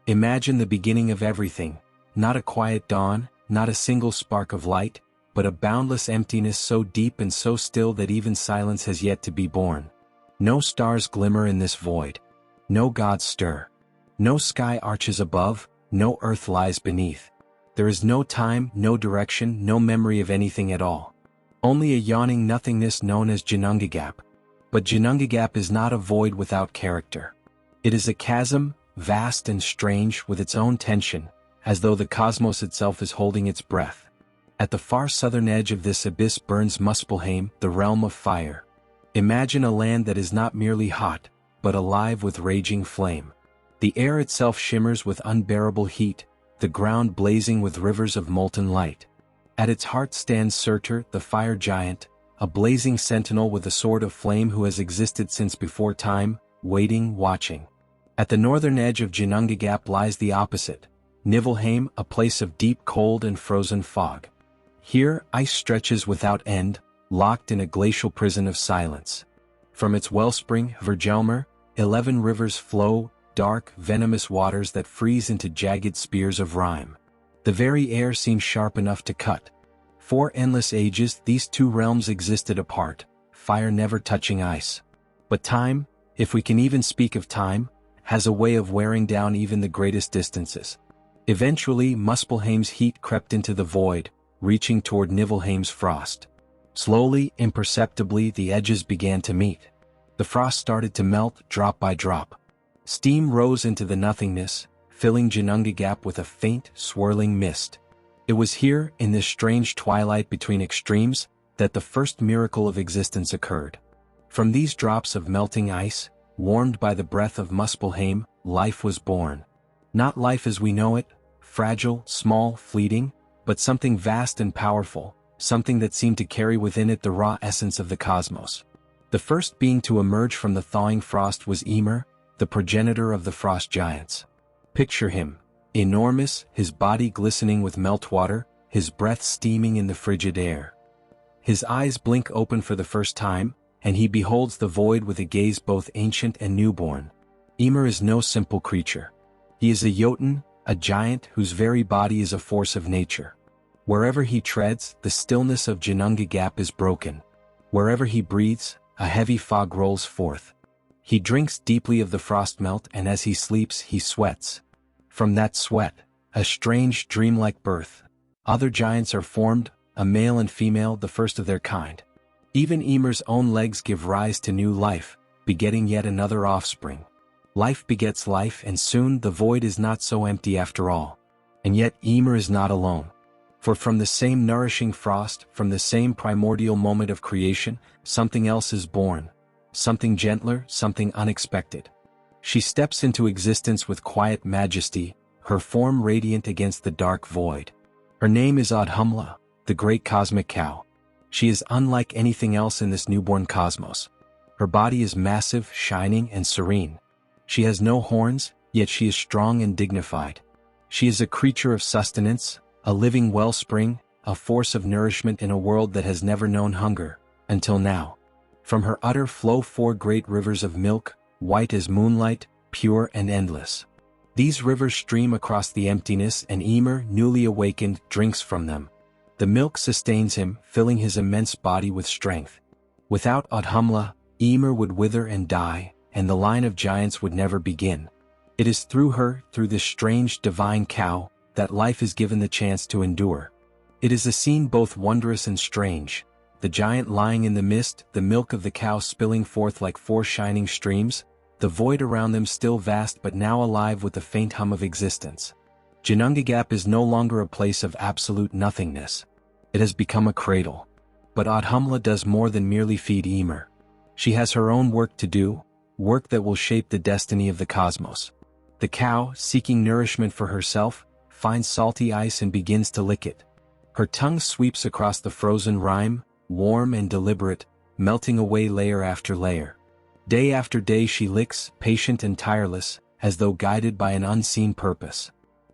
Imagine the beginning of everything, not a quiet dawn, not a single spark of light, but a boundless emptiness so deep and so still that even silence has yet to be born. No stars glimmer in this void. No gods stir. No sky arches above, no earth lies beneath. There is no time, no direction, no memory of anything at all. Only a yawning nothingness known as Ginnungagap. But Ginnungagap is not a void without character. It is a chasm, vast and strange with its own tension, as though the cosmos itself is holding its breath. At the far southern edge of this abyss burns Muspelheim, the realm of fire. Imagine a land that is not merely hot, but alive with raging flame. The air itself shimmers with unbearable heat, the ground blazing with rivers of molten light. At its heart stands Surtur, the fire giant, a blazing sentinel with a sword of flame who has existed since before time, waiting, watching. At the northern edge of Ginnungagap lies the opposite, Niflheim, a place of deep cold and frozen fog. Here, ice stretches without end, locked in a glacial prison of silence. From its wellspring, Hvergelmir, 11 rivers flow, dark, venomous waters that freeze into jagged spears of rime. The very air seems sharp enough to cut. For endless ages, these two realms existed apart, fire never touching ice. But time, if we can even speak of time, has a way of wearing down even the greatest distances. Eventually, Muspelheim's heat crept into the void, reaching toward Niflheim's frost. Slowly, imperceptibly, the edges began to meet. The frost started to melt, drop by drop. Steam rose into the nothingness, filling Ginnungagap with a faint, swirling mist. It was here, in this strange twilight between extremes, that the first miracle of existence occurred. From these drops of melting ice, warmed by the breath of Muspelheim, life was born. Not life as we know it, fragile, small, fleeting, but something vast and powerful, something that seemed to carry within it the raw essence of the cosmos. The first being to emerge from the thawing frost was Ymir, the progenitor of the frost giants. Picture him, enormous, his body glistening with meltwater, his breath steaming in the frigid air. His eyes blink open for the first time, and he beholds the void with a gaze both ancient and newborn. Ymir is no simple creature. He is a Jotun, a giant whose very body is a force of nature. Wherever he treads, the stillness of Ginnungagap is broken. Wherever he breathes, a heavy fog rolls forth. He drinks deeply of the frost melt, and as he sleeps, he sweats. From that sweat, a strange dreamlike birth. Other giants are formed, a male and female, the first of their kind. Even Ymir's own legs give rise to new life, begetting yet another offspring. Life begets life, and soon the void is not so empty after all. And yet Ymir is not alone. For from the same nourishing frost, from the same primordial moment of creation, something else is born. Something gentler, something unexpected. She steps into existence with quiet majesty, her form radiant against the dark void. Her name is Audhumla, the great cosmic cow. She is unlike anything else in this newborn cosmos. Her body is massive, shining, and serene. She has no horns, yet she is strong and dignified. She is a creature of sustenance, a living wellspring, a force of nourishment in a world that has never known hunger, until now. From her udder flow 4 great rivers of milk, white as moonlight, pure and endless. These rivers stream across the emptiness, and Ymir, newly awakened, drinks from them. The milk sustains him, filling his immense body with strength. Without Audhumla, Ymir would wither and die, and the line of giants would never begin. It is through her, through this strange divine cow, that life is given the chance to endure. It is a scene both wondrous and strange. The giant lying in the mist, the milk of the cow spilling forth like 4 shining streams, the void around them still vast but now alive with the faint hum of existence. Ginnungagap is no longer a place of absolute nothingness. It has become a cradle. But Audhumla does more than merely feed Ymir. She has her own work to do, work that will shape the destiny of the cosmos. The cow, seeking nourishment for herself, finds salty ice and begins to lick it. Her tongue sweeps across the frozen rime, warm and deliberate, melting away layer after layer. Day after day she licks, patient and tireless, as though guided by an unseen purpose.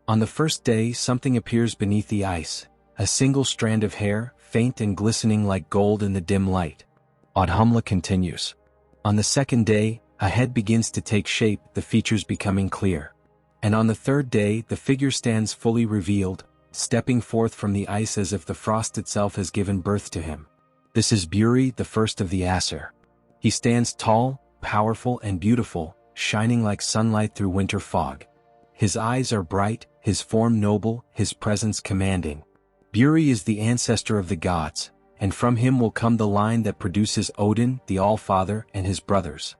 On the first day something appears beneath the ice, a single strand of hair, faint and glistening like gold in the dim light. Audhumla continues. On the second day, a head begins to take shape, the features becoming clear. And on the third day the figure stands fully revealed, stepping forth from the ice as if the frost itself has given birth to him. This is Búri, the first of the Aesir. He stands tall, powerful and beautiful, shining like sunlight through winter fog. His eyes are bright, his form noble, his presence commanding. Búri is the ancestor of the gods, and from him will come the line that produces Odin, the All-Father, and his brothers.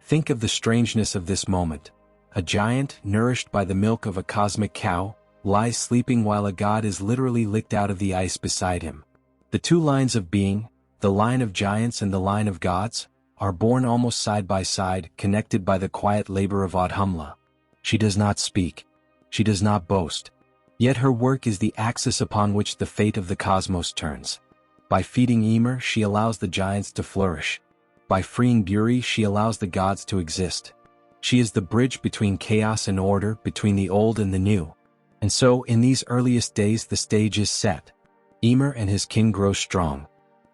Think of the strangeness of this moment. A giant, nourished by the milk of a cosmic cow, lies sleeping while a god is literally licked out of the ice beside him. The two lines of being, the line of giants and the line of gods, are born almost side by side, connected by the quiet labor of Audhumla. She does not speak. She does not boast. Yet her work is the axis upon which the fate of the cosmos turns. By feeding Ymir she allows the giants to flourish. By freeing Búri she allows the gods to exist. She is the bridge between chaos and order, between the old and the new. And so, in these earliest days the stage is set. Ymir and his kin grow strong.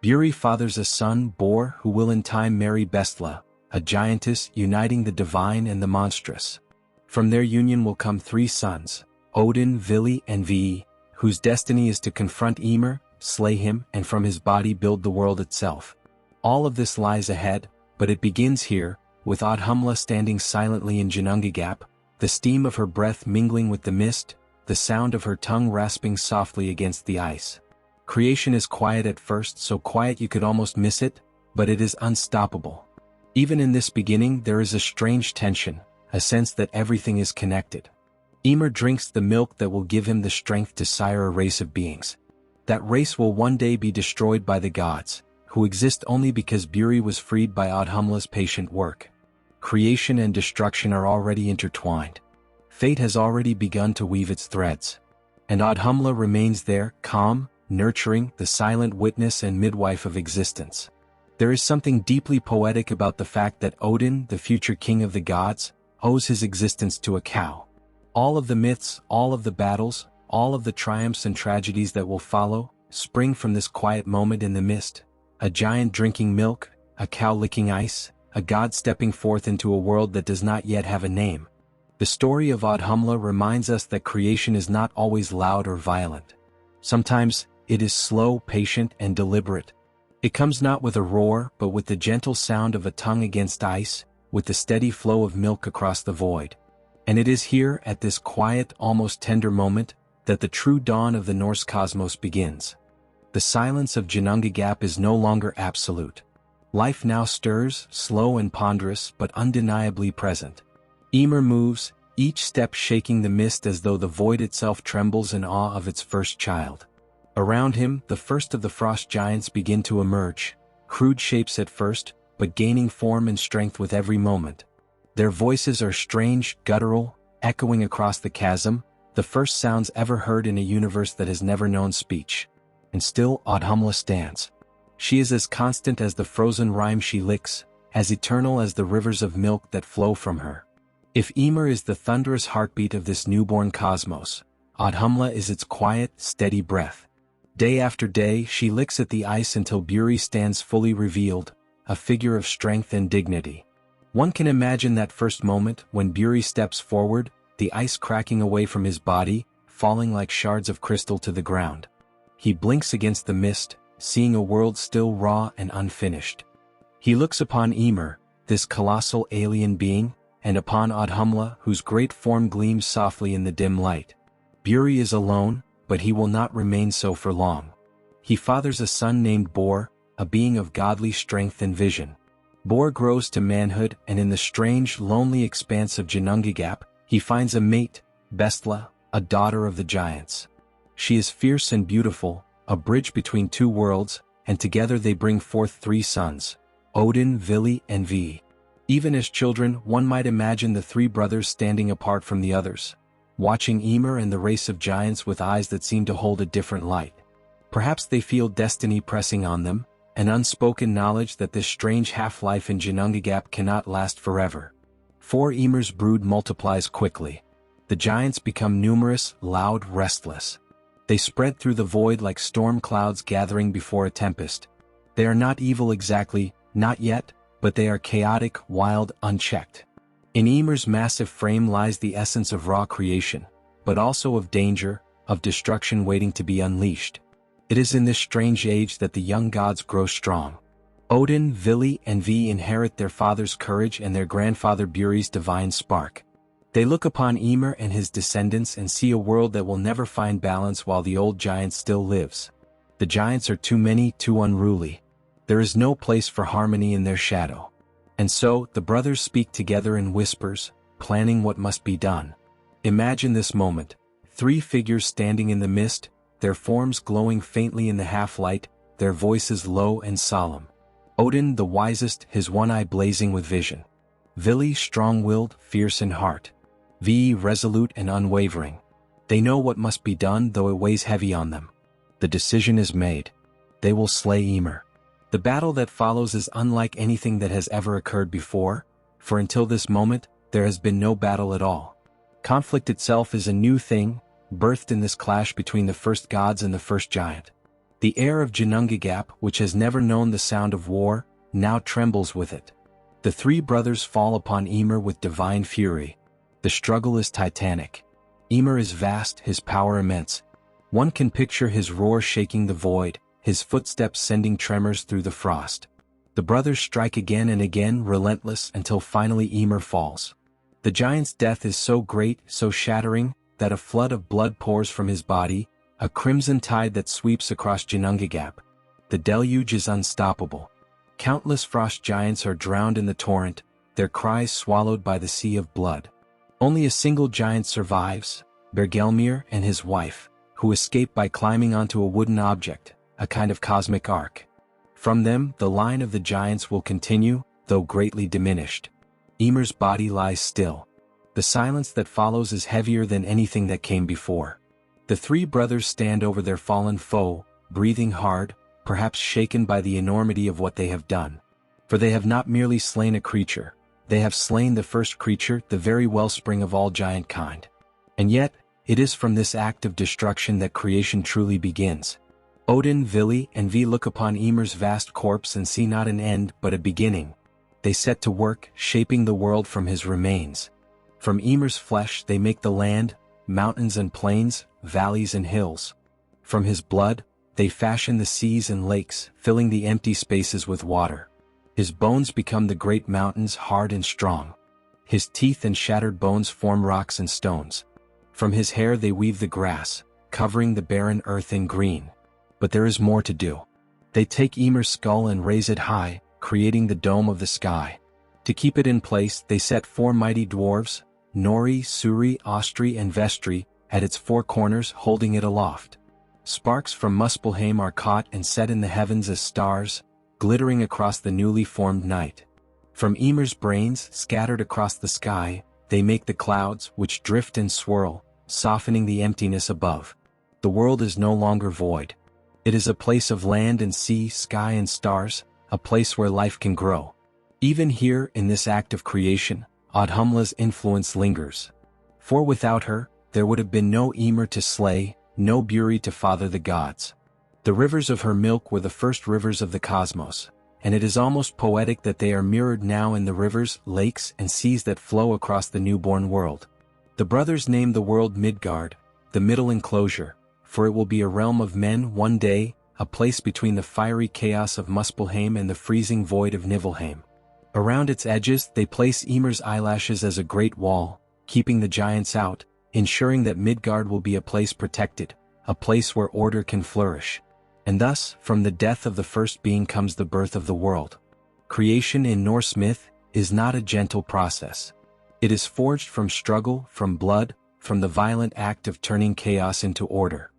Búri fathers a son, Bor, who will in time marry Bestla, a giantess uniting the divine and the monstrous. From their union will come 3 sons, Odin, Vili and Vili, whose destiny is to confront Ymir, slay him, and from his body build the world itself. All of this lies ahead, but it begins here, with Audhumla standing silently in Ginnungagap, the steam of her breath mingling with the mist, the sound of her tongue rasping softly against the ice. Creation is quiet at first, so quiet you could almost miss it, but it is unstoppable. Even in this beginning there is a strange tension, a sense that everything is connected. Ymir drinks the milk that will give him the strength to sire a race of beings. That race will one day be destroyed by the gods, who exist only because Búri was freed by Audhumla's patient work. Creation and destruction are already intertwined. Fate has already begun to weave its threads. And Audhumla remains there, calm, nurturing, the silent witness and midwife of existence. There is something deeply poetic about the fact that Odin, the future king of the gods, owes his existence to a cow. All of the myths, all of the battles, all of the triumphs and tragedies that will follow, spring from this quiet moment in the mist. A giant drinking milk, a cow licking ice, a god stepping forth into a world that does not yet have a name. The story of Audhumla reminds us that creation is not always loud or violent. Sometimes, it is slow, patient, and deliberate. It comes not with a roar, but with the gentle sound of a tongue against ice, with the steady flow of milk across the void. And it is here, at this quiet, almost tender moment, that the true dawn of the Norse cosmos begins. The silence of Ginnungagap is no longer absolute. Life now stirs, slow and ponderous, but undeniably present. Ymir moves, each step shaking the mist as though the void itself trembles in awe of its first child. Around him, the first of the frost giants begin to emerge, crude shapes at first, but gaining form and strength with every moment. Their voices are strange, guttural, echoing across the chasm, the first sounds ever heard in a universe that has never known speech. And still Audhumla stands. She is as constant as the frozen rime she licks, as eternal as the rivers of milk that flow from her. If Ymir is the thunderous heartbeat of this newborn cosmos, Audhumla is its quiet, steady breath. Day after day she licks at the ice until Búri stands fully revealed, a figure of strength and dignity. One can imagine that first moment when Búri steps forward, the ice cracking away from his body, falling like shards of crystal to the ground. He blinks against the mist, seeing a world still raw and unfinished. He looks upon Ymir, this colossal alien being, and upon Audhumla, whose great form gleams softly in the dim light. Búri is alone, but he will not remain so for long. He fathers a son named Bor, a being of godly strength and vision. Bor grows to manhood, and in the strange, lonely expanse of Ginnungagap, he finds a mate, Bestla, a daughter of the giants. She is fierce and beautiful, a bridge between two worlds, and together they bring forth 3 sons, Odin, Vili, and Vili. Even as children, one might imagine the 3 brothers standing apart from the others, watching Ymir and the race of giants with eyes that seem to hold a different light. Perhaps they feel destiny pressing on them, an unspoken knowledge that this strange half-life in Ginnungagap cannot last forever. For Ymir's brood multiplies quickly. The giants become numerous, loud, restless. They spread through the void like storm clouds gathering before a tempest. They are not evil exactly, not yet, but they are chaotic, wild, unchecked. In Ymir's massive frame lies the essence of raw creation, but also of danger, of destruction waiting to be unleashed. It is in this strange age that the young gods grow strong. Odin, Vili, and Vili inherit their father's courage and their grandfather Búri's divine spark. They look upon Ymir and his descendants and see a world that will never find balance while the old giant still lives. The giants are too many, too unruly. There is no place for harmony in their shadow. And so, the brothers speak together in whispers, planning what must be done. Imagine this moment. 3 figures standing in the mist, their forms glowing faintly in the half-light, their voices low and solemn. Odin the wisest, his one eye blazing with vision. Vili strong-willed, fierce in heart. Vili resolute and unwavering. They know what must be done, though it weighs heavy on them. The decision is made. They will slay Ymir. The battle that follows is unlike anything that has ever occurred before, for until this moment, there has been no battle at all. Conflict itself is a new thing, birthed in this clash between the first gods and the first giant. The air of Ginnungagap, which has never known the sound of war, now trembles with it. The 3 brothers fall upon Ymir with divine fury. The struggle is titanic. Ymir is vast, his power immense. One can picture his roar shaking the void, his footsteps sending tremors through the frost. The brothers strike again and again, relentless, until finally Ymir falls. The giant's death is so great, so shattering, that a flood of blood pours from his body, a crimson tide that sweeps across Ginnungagap. The deluge is unstoppable. Countless frost giants are drowned in the torrent, their cries swallowed by the sea of blood. Only a single giant survives, Ymir and his wife, who escape by climbing onto a wooden object, a kind of cosmic ark. From them, the line of the giants will continue, though greatly diminished. Ymir's body lies still. The silence that follows is heavier than anything that came before. The 3 brothers stand over their fallen foe, breathing hard, perhaps shaken by the enormity of what they have done. For they have not merely slain a creature, they have slain the first creature, the very wellspring of all giant kind. And yet, it is from this act of destruction that creation truly begins. Odin, Vili, and Vili look upon Ymir's vast corpse and see not an end but a beginning. They set to work, shaping the world from his remains. From Ymir's flesh they make the land, mountains and plains, valleys and hills. From his blood, they fashion the seas and lakes, filling the empty spaces with water. His bones become the great mountains, hard and strong. His teeth and shattered bones form rocks and stones. From his hair they weave the grass, covering the barren earth in green. But there is more to do. They take Ymir's skull and raise it high, creating the dome of the sky. To keep it in place, they set 4 mighty dwarves, Nori, Suri, Ostri, and Vestri, at its 4 corners, holding it aloft. Sparks from Muspelheim are caught and set in the heavens as stars, glittering across the newly formed night. From Ymir's brains, scattered across the sky, they make the clouds, which drift and swirl, softening the emptiness above. The world is no longer void. It is a place of land and sea, sky and stars, a place where life can grow. Even here, in this act of creation, Audhumla's influence lingers. For without her, there would have been no Ymir to slay, no Búri to father the gods. The rivers of her milk were the first rivers of the cosmos, and it is almost poetic that they are mirrored now in the rivers, lakes, and seas that flow across the newborn world. The brothers name the world Midgard, the middle enclosure, for it will be a realm of men one day, a place between the fiery chaos of Muspelheim and the freezing void of Niflheim. Around its edges they place Ymir's eyelashes as a great wall, keeping the giants out, ensuring that Midgard will be a place protected, a place where order can flourish. And thus, from the death of the first being comes the birth of the world. Creation in Norse myth is not a gentle process. It is forged from struggle, from blood, from the violent act of turning chaos into order.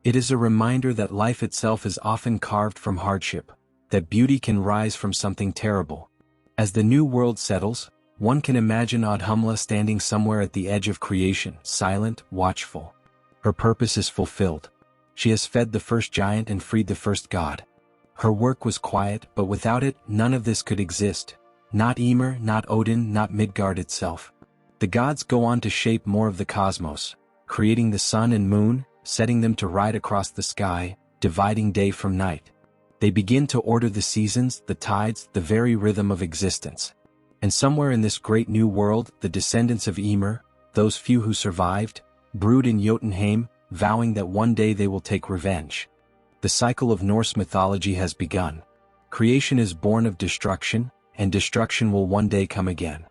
It is a reminder that life itself is often carved from hardship, that beauty can rise from something terrible. As the new world settles, one can imagine Audhumla standing somewhere at the edge of creation, silent, watchful. Her purpose is fulfilled. She has fed the first giant and freed the first god. Her work was quiet, but without it, none of this could exist. Not Ymir, not Odin, not Midgard itself. The gods go on to shape more of the cosmos, creating the sun and moon, setting them to ride across the sky, dividing day from night. They begin to order the seasons, the tides, the very rhythm of existence. And somewhere in this great new world, the descendants of Ymir, those few who survived, brood in Jotunheim, vowing that one day they will take revenge. The cycle of Norse mythology has begun. Creation is born of destruction, and destruction will one day come again.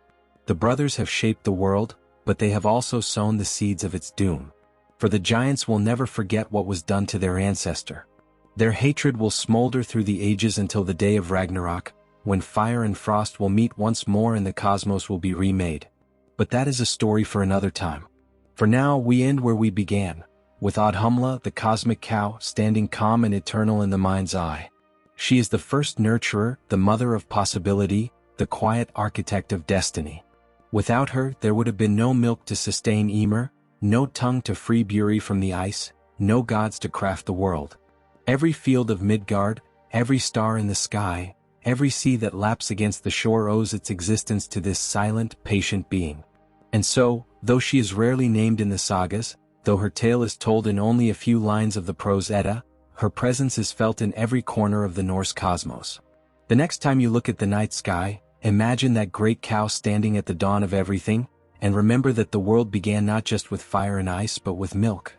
The brothers have shaped the world, but they have also sown the seeds of its doom. For the giants will never forget what was done to their ancestor. Their hatred will smolder through the ages until the day of Ragnarok, when fire and frost will meet once more and the cosmos will be remade. But that is a story for another time. For now, we end where we began, with Audhumla, the cosmic cow, standing calm and eternal in the mind's eye. She is the first nurturer, the mother of possibility, the quiet architect of destiny. Without her, there would have been no milk to sustain Ymir, no tongue to free Búri from the ice, no gods to craft the world. Every field of Midgard, every star in the sky, every sea that laps against the shore owes its existence to this silent, patient being. And so, though she is rarely named in the sagas, though her tale is told in only a few lines of the prose Edda, her presence is felt in every corner of the Norse cosmos. The next time you look at the night sky, imagine that great cow standing at the dawn of everything, and remember that the world began not just with fire and ice but with milk.